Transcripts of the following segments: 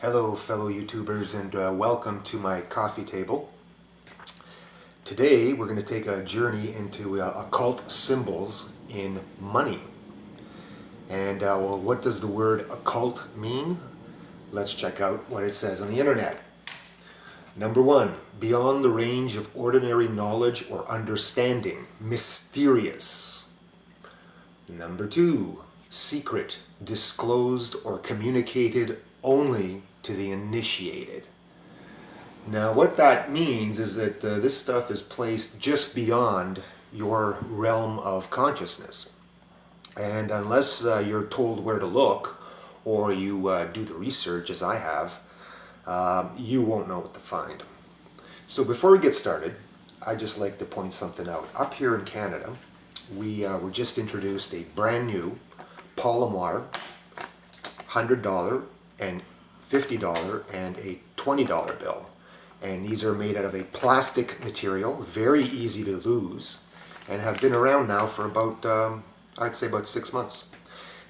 Hello fellow YouTubers and welcome to my coffee table. Today we're going to take a journey into occult symbols in money. And well, what does the word occult mean? Let's check out what it says on the internet. Number 1, beyond the range of ordinary knowledge or understanding, mysterious. Number 2, secret, disclosed or communicated only to the initiated. Now what that means is that this stuff is placed just beyond your realm of consciousness. And unless you're told where to look or you do the research as I have, you won't know what to find. So before we get started, I'd just like to point something out. Up here in Canada, we were just introduced a brand new Polym Water $100 and $50 and a $20 bill. And these are made out of a plastic material, very easy to lose, and have been around now for about, I'd say about 6 months.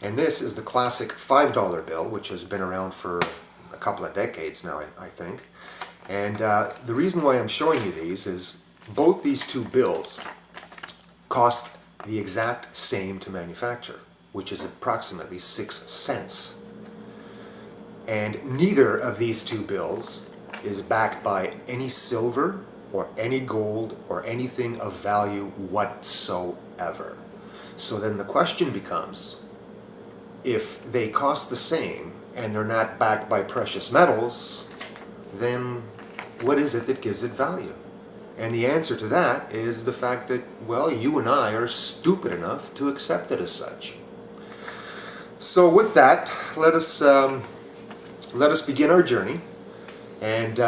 And this is the classic $5 bill, which has been around for a couple of decades now, I think. And the reason why I'm showing you these is both these two bills cost the exact same to manufacture, which is approximately 6 cents. And neither of these two bills is backed by any silver or any gold or anything of value whatsoever. So then the question becomes, if they cost the same and they're not backed by precious metals, then what is it that gives it value? And the answer to that is the fact that, well, you and I are stupid enough to accept it as such. So with that, let us begin our journey, and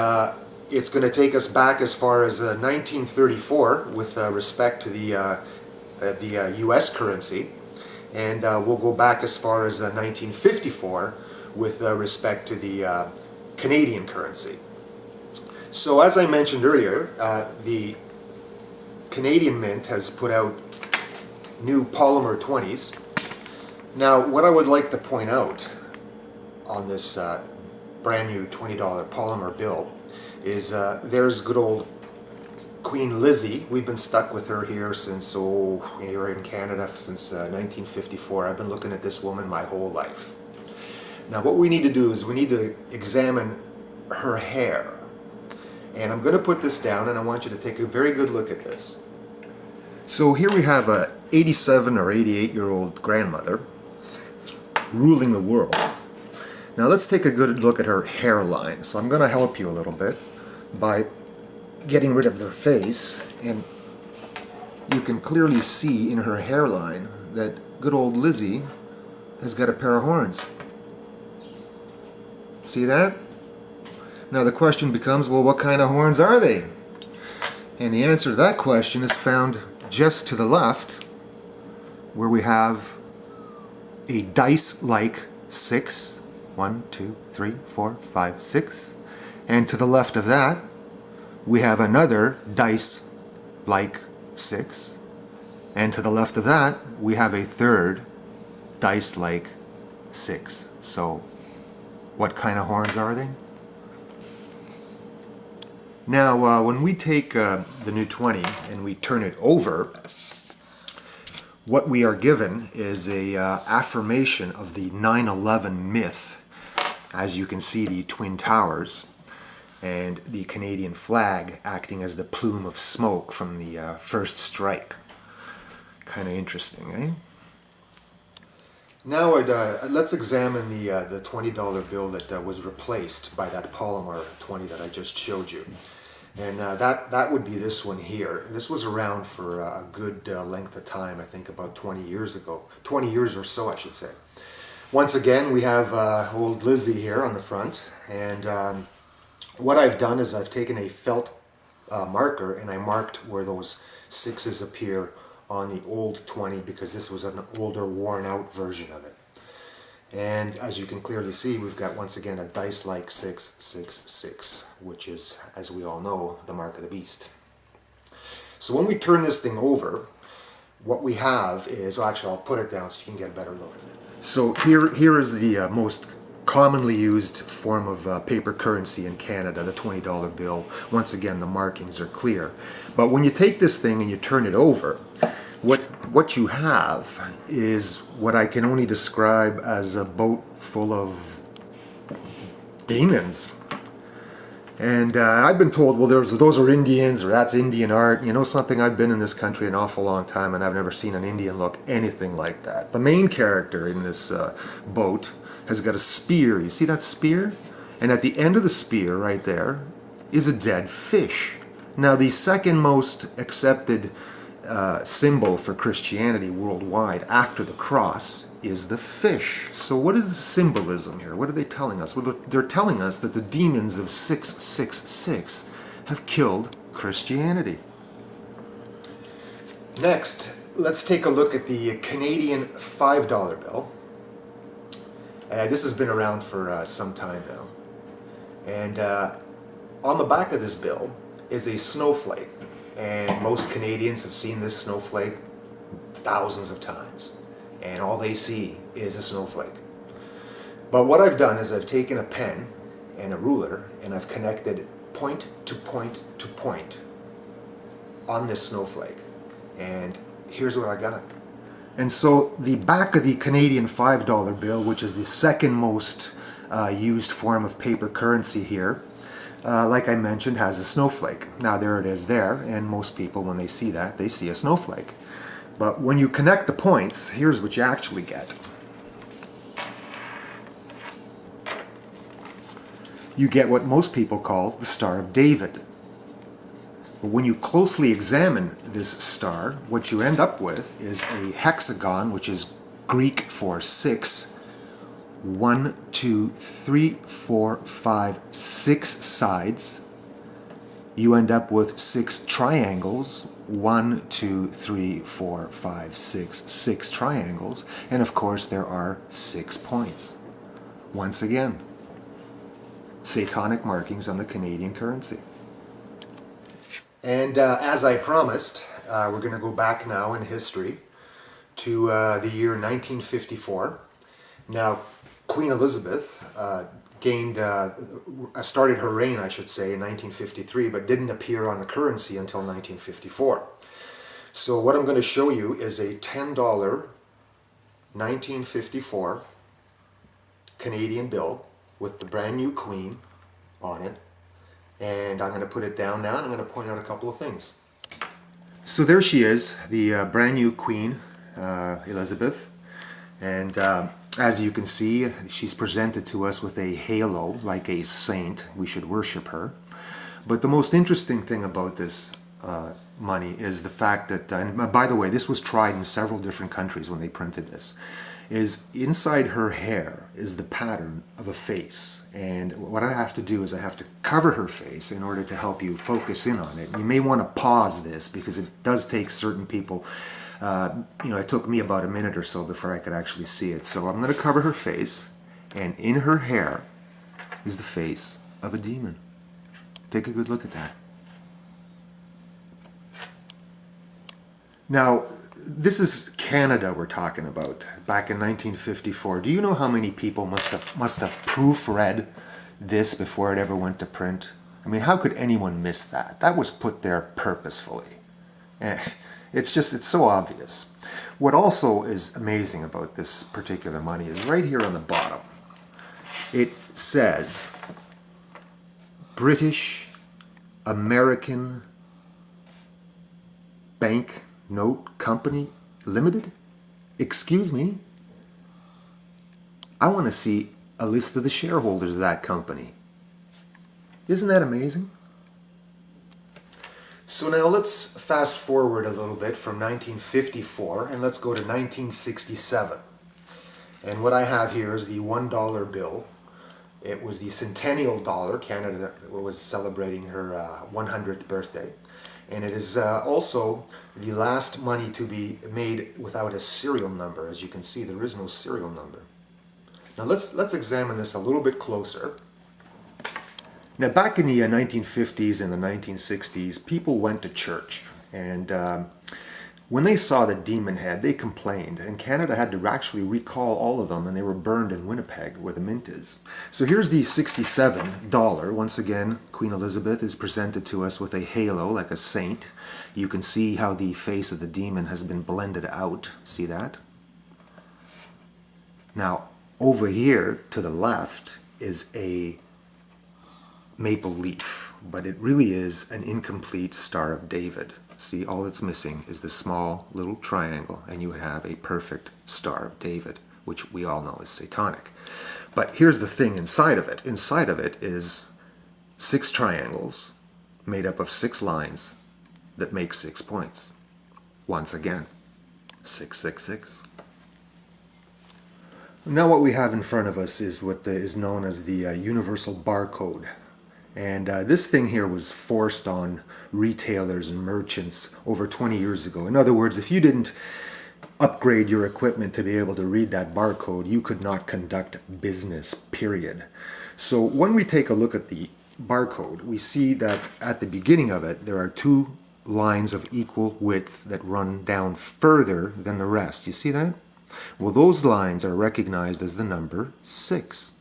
it's going to take us back as far as 1934 with respect to the U.S. currency, and we'll go back as far as 1954 with respect to the Canadian currency. So as I mentioned earlier, the Canadian Mint has put out new polymer 20s. Now what I would like to point out on this brand new $20 polymer bill is there's good old Queen Lizzie. We've been stuck with her here since, here in Canada since 1954. I've been looking at this woman my whole life. Now what we need to do is we need to examine her hair. And I'm going to put this down and I want you to take a very good look at this. So here we have a 87 or 88-year-old grandmother ruling the world. Now let's take a good look at her hairline. So I'm going to help you a little bit by getting rid of her face, and you can clearly see in her hairline that good old Lizzie has got a pair of horns. See that? Now the question becomes, well, what kind of horns are they? And the answer to that question is found just to the left, where we have a dice-like 6. 1, 2, 3, 4, 5, 6. And to the left of that, we have another dice-like 6. And to the left of that, we have a third dice-like 6. So, what kind of horns are they? Now, when we take the new 20 and we turn it over, what we are given is a affirmation of the 9/11 myth. As you can see, the Twin Towers and the Canadian flag acting as the plume of smoke from the first strike. Kind of interesting, eh? Now let's examine the $20 bill that was replaced by that polymer 20 that I just showed you. And that would be this one here. This was around for a good length of time, I think about 20 years ago. 20 years or so, I should say. Once again, we have old Lizzie here on the front. And what I've done is I've taken a felt marker and I marked where those 6s appear on the old 20, because this was an older, worn out version of it. And as you can clearly see, we've got once again a dice-like 666, which is, as we all know, the mark of the beast. So when we turn this thing over, what we have is, actually I'll put it down so you can get a better look. So here is the most commonly used form of paper currency in Canada, the $20 bill. Once again, the markings are clear. But when you take this thing and you turn it over, what you have is what I can only describe as a boat full of demons. And I've been told, well, those are Indians, or that's Indian art. You know something, I've been in this country an awful long time, and I've never seen an Indian look anything like that. The main character in this boat has got a spear. You see that spear? And at the end of the spear, right there, is a dead fish. Now, the second most accepted symbol for Christianity worldwide after the cross is the fish. So what is the symbolism here? What are they telling us? Well, they're telling us that the demons of 666 have killed Christianity. Next, let's take a look at the Canadian $5 bill. This has been around for some time now. And on the back of this bill is a snowflake. And most Canadians have seen this snowflake thousands of times. And all they see is a snowflake. But what I've done is I've taken a pen and a ruler and I've connected point to point to point on this snowflake. And here's what I got. And so the back of the Canadian $5 bill, which is the second most used form of paper currency here, like I mentioned, has a snowflake. Now there it is there, and most people, when they see that, they see a snowflake. But when you connect the points, here's what you actually get. You get what most people call the Star of David. But when you closely examine this star, what you end up with is a hexagon, which is Greek for 6. 1, 2, 3, 4, 5, 6 sides. You end up with 6 triangles. 1, 2, 3, 4, 5, 6 triangles. And of course there are 6 points. Once again, Satanic markings on the Canadian currency. And as I promised, we're going to go back now in history to the year 1954. Now, Queen Elizabeth started her reign, I should say, in 1953, but didn't appear on the currency until 1954. So what I'm going to show you is a $10 1954 Canadian bill with the brand new Queen on it. And I'm going to put it down now, and I'm going to point out a couple of things. So there she is, the brand new Queen, Elizabeth. And as you can see, she's presented to us with a halo, like a saint. We should worship her. But the most interesting thing about this money is the fact that, and by the way, this was tried in several different countries when they printed this, is inside her hair is the pattern of a face. And what I have to do is I have to cover her face in order to help you focus in on it. You may want to pause this because it does take certain people, it took me about a minute or so before I could actually see it. So I'm going to cover her face, and in her hair is the face of a demon. Take a good look at that. Now, this is Canada we're talking about, back in 1954. Do you know how many people must have proofread this before it ever went to print? I mean, how could anyone miss that? That was put there purposefully. And it's so obvious. What also is amazing about this particular money is right here on the bottom. It says British American Bank Note Company Limited? Excuse me? I want to see a list of the shareholders of that company. Isn't that amazing? So now let's fast forward a little bit from 1954 and let's go to 1967. And what I have here is the $1 bill. It was the centennial dollar. Canada was celebrating her 100th birthday. And it is also the last money to be made without a serial number. As you can see, there is no serial number. Now let's examine this a little bit closer. Now, back in the 1950s and the 1960s, people went to church. And When they saw the demon head, they complained, and Canada had to actually recall all of them, and they were burned in Winnipeg, where the mint is. So here's the $67. Once again, Queen Elizabeth is presented to us with a halo, like a saint. You can see how the face of the demon has been blended out. See that? Now, over here to the left is a maple leaf, but it really is an incomplete Star of David. See, all it's missing is the small little triangle, and you have a perfect Star of David, which we all know is satanic. But here's the thing inside of it. Inside of it is 6 triangles made up of 6 lines that make 6 points. Once again, 666. Now what we have in front of us is what is known as the universal barcode. And this thing here was forced on retailers and merchants over 20 years ago. In other words, if you didn't upgrade your equipment to be able to read that barcode, you could not conduct business, period. So when we take a look at the barcode, we see that at the beginning of it, there are 2 lines of equal width that run down further than the rest. You see that? Well, those lines are recognized as the number 6.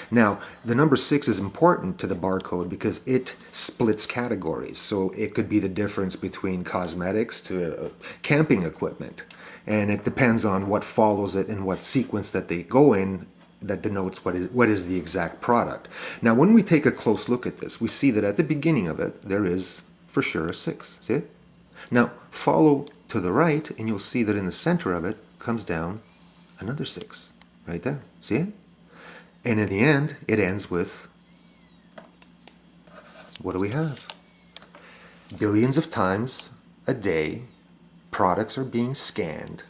Now, the number 6 is important to the barcode because it splits categories. So it could be the difference between cosmetics to camping equipment. And it depends on what follows it and what sequence that they go in that denotes what is the exact product. Now, when we take a close look at this, we see that at the beginning of it, there is for sure a 6. See it? Now, follow to the right, and you'll see that in the center of it comes down another 6. Right there. See it? And in the end, it ends with, what do we have? Billions of times a day, products are being scanned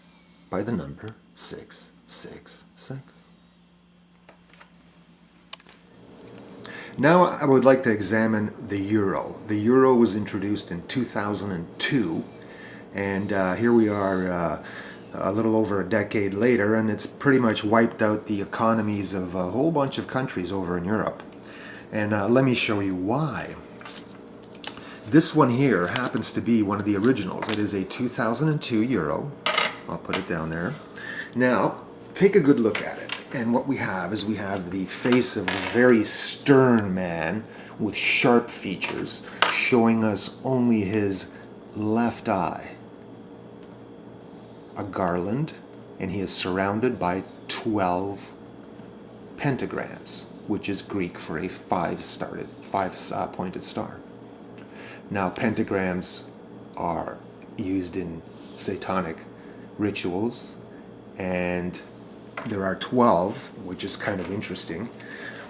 by the number 666. Now I would like to examine the euro. The euro was introduced in 2002, and here we are a little over a decade later, and it's pretty much wiped out the economies of a whole bunch of countries over in Europe. And let me show you why. This one here happens to be one of the originals. It is a 2002 euro. I'll put it down there. Now, take a good look at it. And what we have is we have the face of a very stern man with sharp features, showing us only his left eye. A garland, and he is surrounded by 12 pentagrams, which is Greek for a 5-pointed star. Now, pentagrams are used in satanic rituals, and there are 12, which is kind of interesting.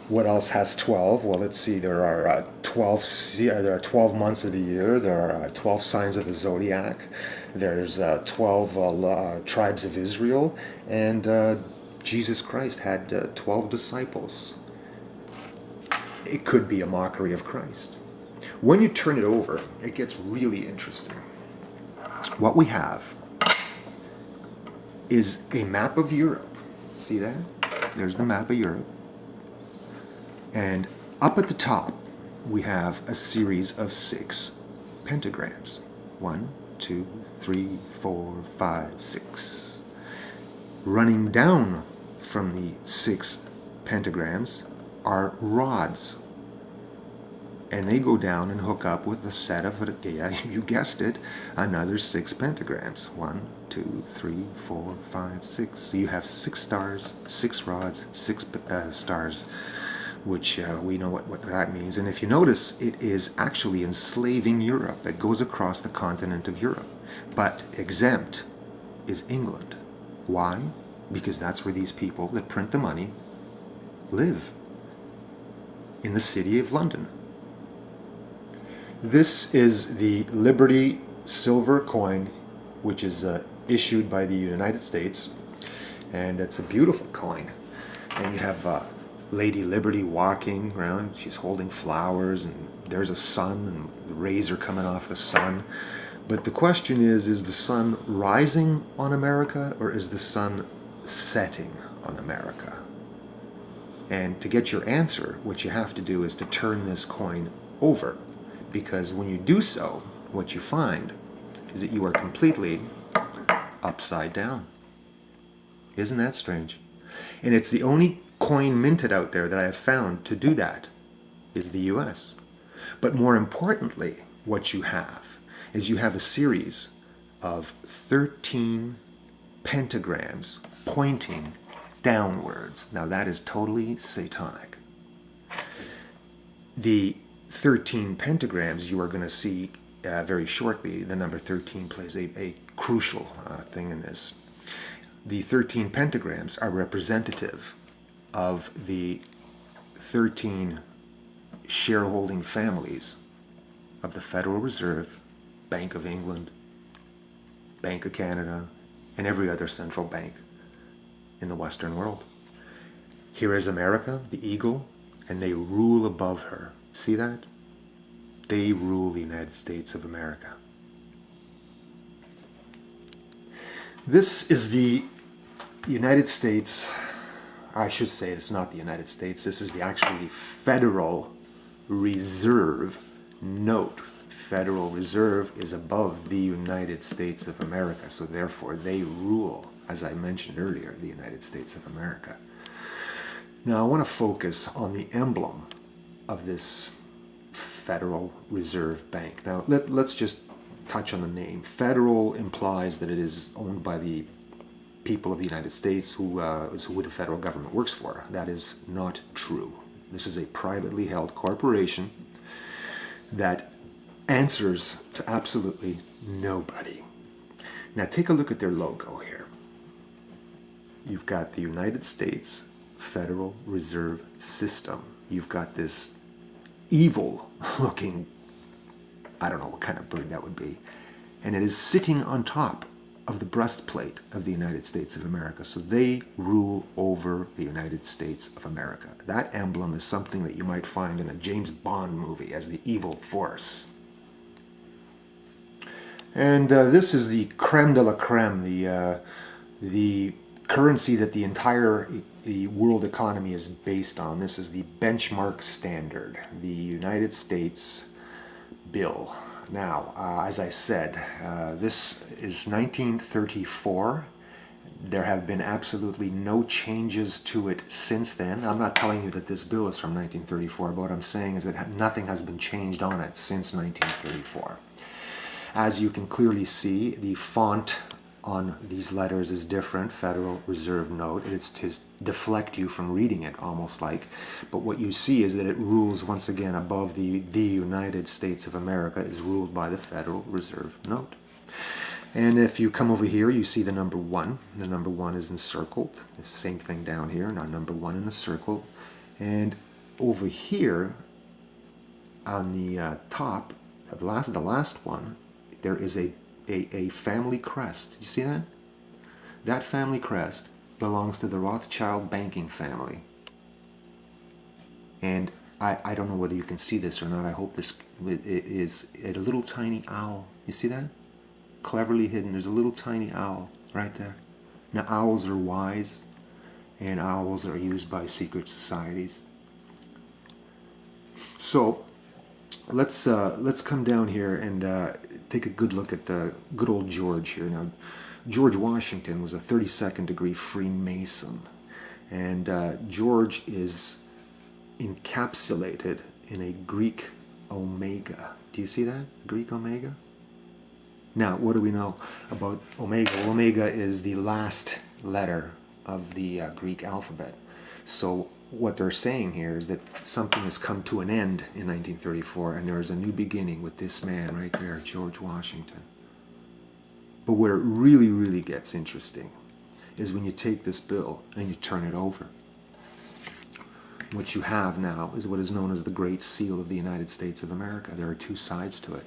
What else has 12? Well, let's see. There are 12 months of the year. There are 12 signs of the zodiac. There's 12 tribes of Israel, and Jesus Christ had 12 disciples. It could be a mockery of Christ. When you turn it over, it gets really interesting. What we have is a map of Europe. See that? There's the map of Europe. And up at the top, we have a series of 6 pentagrams. 1, 2, 3, 4, 5, 6. Running down from the 6 pentagrams are rods. And they go down and hook up with a set of, yeah, you guessed it, another 6 pentagrams. 1, 2, 3, 4, 5, 6. So you have 6 stars, 6 rods, 6 stars, which we know what that means. And if you notice, it is actually enslaving Europe. It goes across the continent of Europe. But exempt is England. Why? Because that's where these people that print the money live, in the city of London. This is the Liberty silver coin, which is issued by the United States, and it's a beautiful coin. And you have Lady Liberty walking around. She's holding flowers, and there's a sun, and the rays are coming off the sun. But the question is the sun rising on America, or is the sun setting on America? And to get your answer, what you have to do is to turn this coin over. Because when you do so, what you find is that you are completely upside down. Isn't that strange? And it's the only coin minted out there that I have found to do that is the US. But more importantly, what you have is you have a series of 13 pentagrams pointing downwards. Now that is totally satanic. The 13 pentagrams you are going to see very shortly. The number 13 plays a crucial thing in this. The 13 pentagrams are representative of the 13 shareholding families of the Federal Reserve, Bank of England, Bank of Canada, and every other central bank in the Western world. Here is America, the eagle, and they rule above her. See that? They rule the United States of America. This is the United States, I should say it's not the United States, this is actually Federal Reserve note. Federal Reserve is above the United States of America, so therefore they rule, as I mentioned earlier, the United States of America. Now I want to focus on the emblem of this Federal Reserve Bank. Now let's just touch on the name. Federal implies that it is owned by the people of the United States who the federal government works for. That is not true. This is a privately held corporation that answers to absolutely nobody. Now take a look at their logo here. You've got the United States Federal Reserve System. You've got this evil looking, I don't know what kind of bird that would be, and it is sitting on top of the breastplate of the United States of America. So they rule over the United States of America. That emblem is something that you might find in a James Bond movie as the evil force. And this is the creme de la creme, the currency that the entire world economy is based on. This is the benchmark standard, the United States bill. Now, as I said, this is 1934. There have been absolutely no changes to it since then. I'm not telling you that this bill is from 1934, but what I'm saying is that nothing has been changed on it since 1934. As you can clearly see, the font on these letters is different. Federal Reserve Note. It's to deflect you from reading it, almost like. But what you see is that it rules once again above the United States of America is ruled by the Federal Reserve Note. And if you come over here, you see the number 1. The number 1 is encircled. The same thing down here. Now number 1 in the circle. And over here on the top, the last one, there is a family crest. You see that? That family crest belongs to the Rothschild banking family. And I don't know whether you can see this or not. I hope this is a little tiny owl. You see that? Cleverly hidden. There's a little tiny owl right there. Now owls are wise, and owls are used by secret societies. So let's come down here and take a good look at the good old George here. Now, George Washington was a 32nd degree Freemason, and George is encapsulated in a Greek omega. Do you see that? Greek omega? Now, what do we know about omega? Well, omega is the last letter of the Greek alphabet. So what they're saying here is that something has come to an end in 1934, and there is a new beginning with this man right there, George Washington. But where it really, really gets interesting is when you take this bill and you turn it over. What you have now is what is known as the Great Seal of the United States of America. There are two sides to it.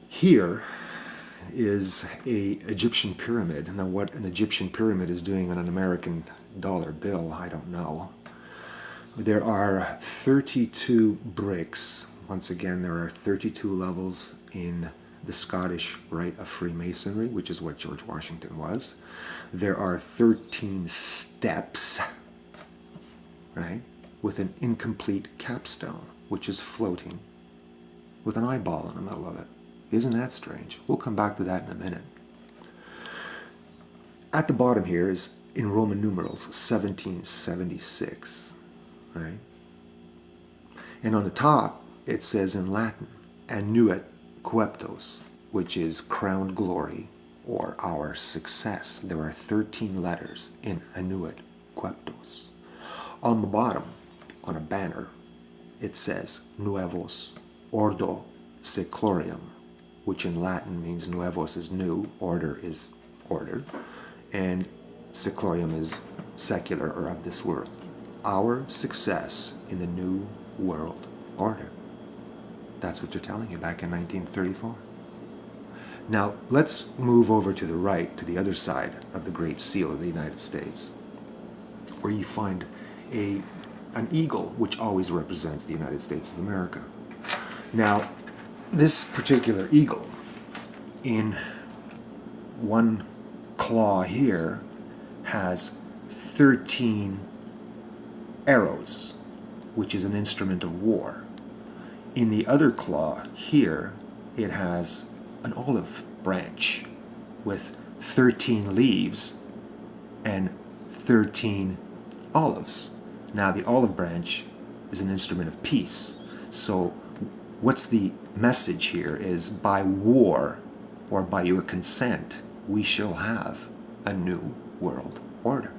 Here is an Egyptian pyramid. Now, what an Egyptian pyramid is doing on an American dollar bill, I don't know. There are 32 bricks. Once again, there are 32 levels in the Scottish Rite of Freemasonry, which is what George Washington was. There are 13 steps, right, with an incomplete capstone, which is floating with an eyeball in the middle of it. Isn't that strange? We'll come back to that in a minute. At the bottom here is, in Roman numerals, 1776, right? And on the top, it says in Latin, annuit coeptos, which is crowned glory, or our success. There are 13 letters in annuit coeptos. On the bottom, on a banner, it says nuevos ordo seclorium, which in Latin means nuevos is new, order is order, and seclorium is secular or of this world. Our success in the new world order. That's what they're telling you back in 1934. Now, let's move over to the right, to the other side of the Great Seal of the United States, where you find an eagle, which always represents the United States of America. Now, this particular eagle, in one claw here, has 13 arrows, which is an instrument of war. In the other claw here, it has an olive branch with 13 leaves and 13 olives. Now, the olive branch is an instrument of peace. So what's the message here is, by war or by your consent, we shall have a new world order.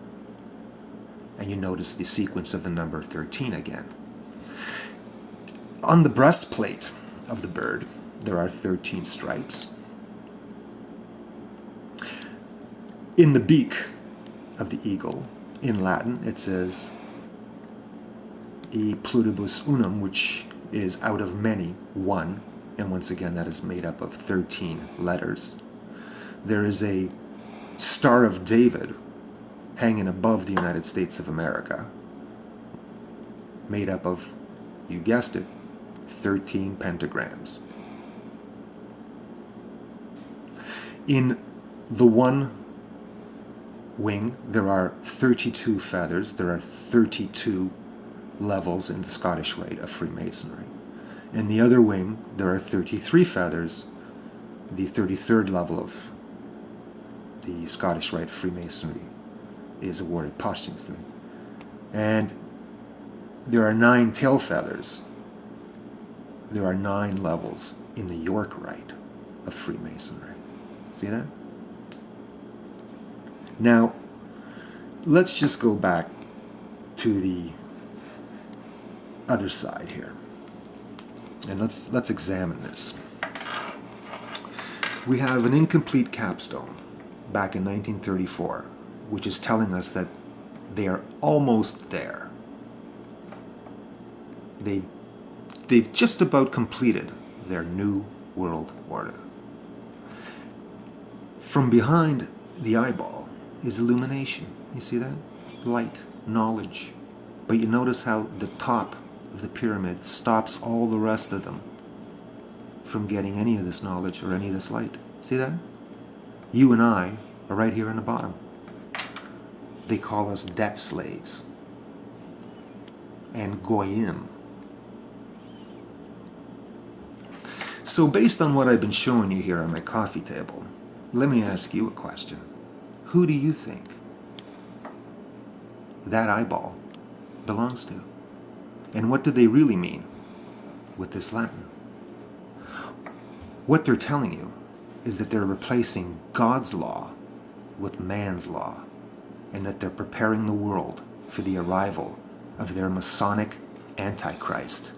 And you notice the sequence of the number 13 again. On the breastplate of the bird, there are 13 stripes. In the beak of the eagle, in Latin, it says e pluribus unum, which is out of many, one, and once again that is made up of 13 letters. There is a Star of David hanging above the United States of America, made up of, you guessed it, 13 pentagrams. In the one wing, there are 32 feathers. There are 32 levels in the Scottish Rite of Freemasonry. In the other wing, there are 33 feathers, the 33rd level of the Scottish Rite of Freemasonry is awarded posthumously. And there are 9 tail feathers. There are 9 levels in the York Rite of Freemasonry. See that? Now, let's just go back to the other side here. And let's examine this. We have an incomplete capstone back in 1934, which is telling us that they are almost there. They've just about completed their new world order. From behind the eyeball is illumination. You see that? Light, knowledge. But you notice how the top of the pyramid stops all the rest of them from getting any of this knowledge or any of this light. See that? You and I are right here in the bottom. They call us debt slaves and goyim. So based on what I've been showing you here on my coffee table, let me ask you a question. Who do you think that eyeball belongs to? And what do they really mean with this Latin? What they're telling you is that they're replacing God's law with man's law, and that they're preparing the world for the arrival of their Masonic Antichrist.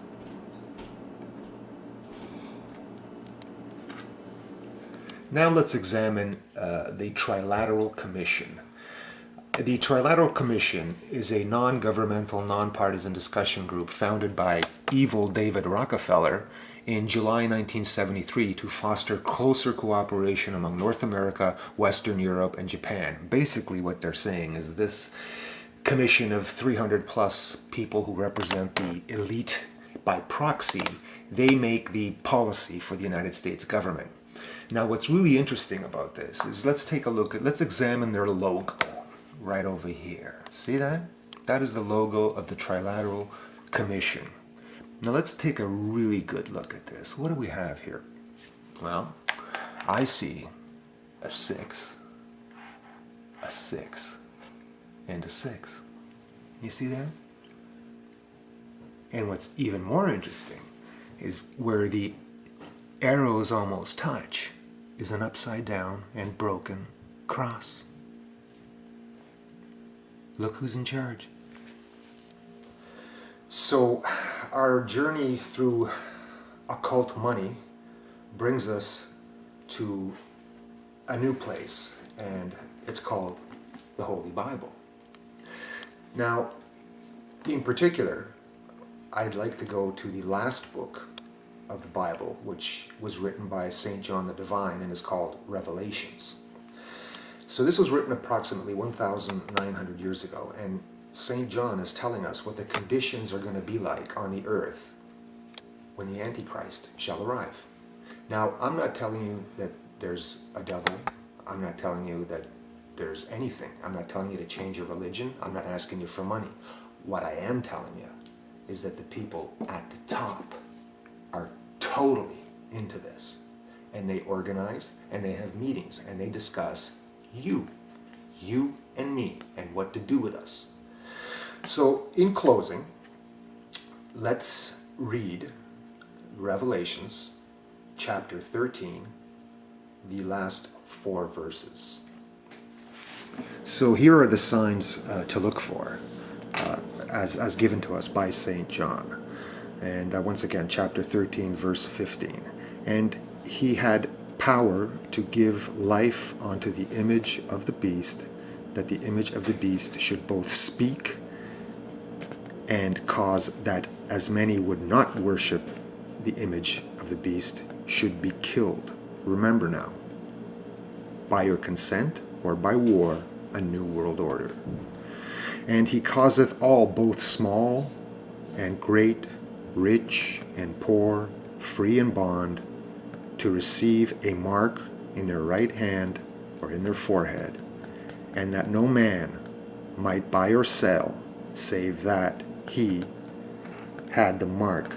Now let's examine the Trilateral Commission. The Trilateral Commission is a non-governmental, non-partisan discussion group founded by evil David Rockefeller in July 1973 to foster closer cooperation among North America, Western Europe, and Japan. Basically what they're saying is this commission of 300 plus people who represent the elite by proxy, they make the policy for the United States government. Now what's really interesting about this is let's examine their logo right over here. See that? That is the logo of the Trilateral Commission. Now let's take a really good look at this. What do we have here? Well, I see a 6, and a 6. You see that? And what's even more interesting is where the arrows almost touch is an upside down and broken cross. Look who's in charge. So our journey through occult money brings us to a new place, and it's called the Holy Bible. Now, in particular, I'd like to go to the last book of the Bible, which was written by St. John the Divine and is called Revelations. So this was written approximately 1,900 years ago, and St. John is telling us what the conditions are going to be like on the earth when the Antichrist shall arrive. Now, I'm not telling you that there's a devil. I'm not telling you that there's anything. I'm not telling you to change your religion. I'm not asking you for money. What I am telling you is that the people at the top are totally into this. And they organize, and they have meetings, and they discuss you and me, and what to do with us. So, in closing, let's read Revelations chapter 13, the last 4 verses. So here are the signs to look for, as given to us by St. John. And once again, chapter 13, verse 15. And he had power to give life unto the image of the beast, that the image of the beast should both speak and cause that as many would not worship the image of the beast should be killed. Remember now, by your consent or by war, a new world order. And he causeth all, both small and great, rich and poor, free and bond, to receive a mark in their right hand or in their forehead, and that no man might buy or sell, save that he had the mark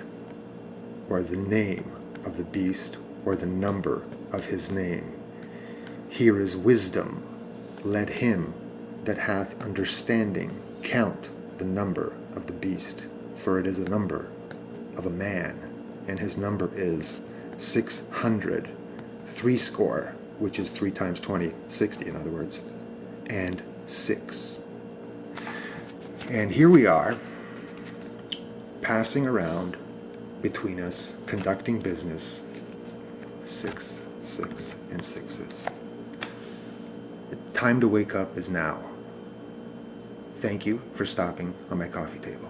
or the name of the beast or the number of his name. Here is wisdom. Let him that hath understanding count the number of the beast, for it is a number of a man, and his number is 600, 60, which is 3 times 20, 60 in other words, and 6. And here we are, passing around between us, conducting business, 6, 6, and 6s. The time to wake up is now. Thank you for stopping on my coffee table.